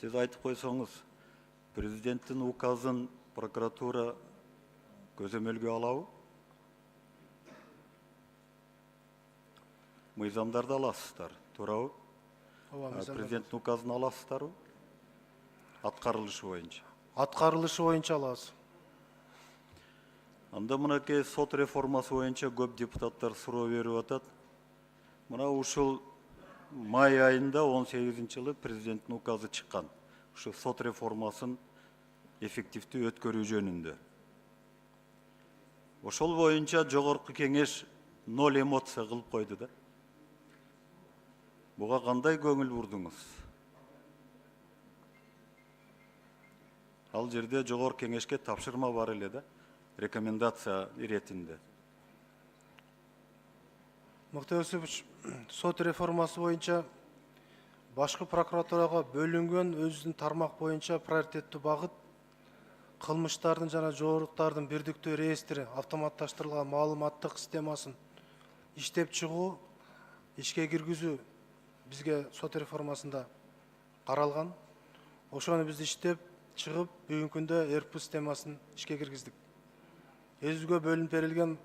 Siz айтып қойсаңыз, президенттің указын прокуратура көзөмөлгө алабы? Мыйзамдарды аласыздар, туурабы? Президенттин указын аласыздарбы? Аткарылышы боюнча. Аткарылышы боюнча алабыз. Анда мынакей сот реформасы боюнча көп депутаттар суроо берип атат. Мына ушул май айында 18-жылы президенттин указы чыккан. Ушу сот реформасын эффективдүү өткөрүү жөнүндө. Ошол боюнча жогорку кеңеш 0 эмоция кылып койду да. Буга кандай көңүл бурдуңуз? Ал жерде жогорку кеңешке тапшырма бар эле да, рекомендация иретинде. Муктар Юсупович, сот реформасы боюнча башкы прокуратурага бөлүнгөн өзүнүн тармак боюнча приоритеттүү багыт кылмыштардын жана жоруктардын бирдиктүү реестри автоматташтырылган маалыматтык системасын иштеп чыгуу, ишке киргизүү бизге сот реформасында каралган. Ошону биз иштеп чыгып, бүгүнкү күндө РП системасын ишке киргиздик. Өзүгө бөлүнүп берилген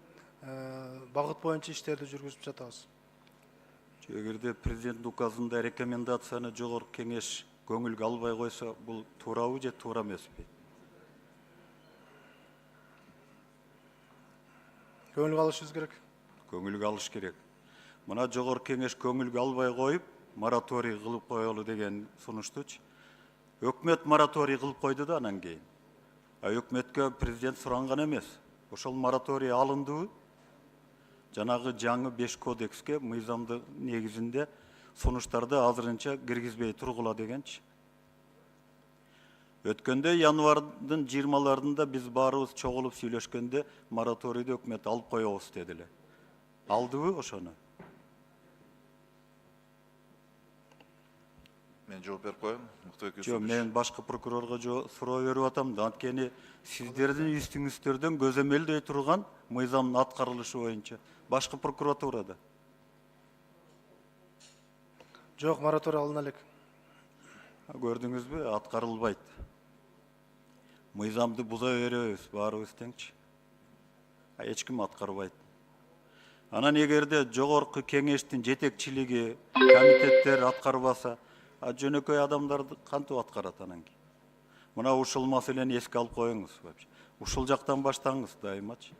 багыт боюнча иштерди жүргүзүп жатабыз. Эгерде президент указында рекомендацияны жогорку кеңеш көңүлгө албай койсо, бул туурабы же туура эмеспи? Көңүлгө алышыбыз керек. Көңүлгө алыш керек. Мына жогорку кеңеш көңүлгө албай коюп, мораторий кылып коелу деген сунуштучу. Өкмөт мораторий кылып койду да анан кийин. Өкмөткө президент суранган эмес. Ошол мораторий алындыбы? Жанагы жаңы 5 кодекске мыйзамды негизинде сунуштарды азырынча киргизбей тургула дегенчи. Өткөндө январдын 20-ларында биз баарыбыз чогулуп сүйлөшкөндө мораторийди өкмөт алып коебуз дедиле. Алдыбы ошону? Мен жооп берип коеюн, Муктар Юсупович. Жок, мен башкы прокурорго суроо берип атам да, анткени сиздердин үстүңүздөрдөн көзөмөлдөй турган мыйзамдын аткарылышы боюнча башкы прокуратурада. Жок, мораторий алына элек. Көрдүңүзбү, аткарылбайт. Мыйзамды буза беребиз баарыбыз теңчи. Эч ким аткарбайт. Анан эгерде жогорку кеңештин жетекчилиги, комитеттер аткарбаса, жөнөкөй адамдарды кантип аткарат анан кийин? Мына ушул маселени эске алып коюңуз. Ушул жактан баштаңыз дайымачы.